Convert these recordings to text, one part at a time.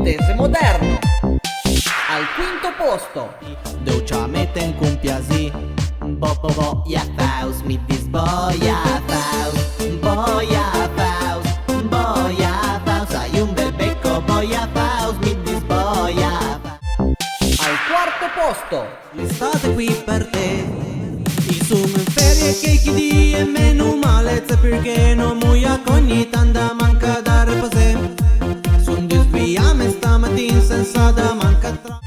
piemontese moderno. Al quinto posto, Duccia meten cumpia zi Boia Faust mit dis Boia Faust Boia Faust Boia Faust Hai un bel becco Boia Faust mit dis Boia Faust. al quarto posto, L'estate qui per te I sono in ferie che chi di è meno malezza perché non muoia ogni tanta manca da riposare Son desviame stamattina senza da manca tra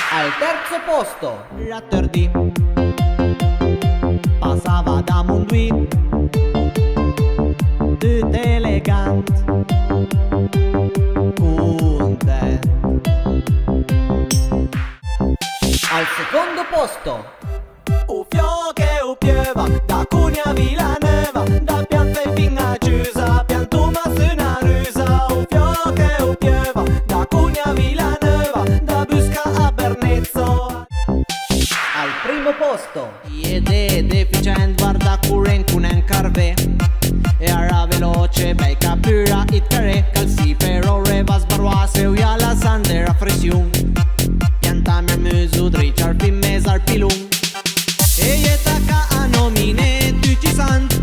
al terzo posto, L'attordì passava da Mondui Tutto elegante Content al secondo posto, O fiocche o pieva Da Cunea Villanova Da Piante fin a Chiusa Piantuma su una rusa O fiocche o pieva Da Cunea Villanova Da Busca a Bernezzo al primo posto, Ed è deficient guarda current con un carve E ara veloce bei capura it care Calsi però reva sbarroase o ia la sandera presiun Pianta mia muso drici ar fin mes ar pilung E e taca a nomine tu ci sant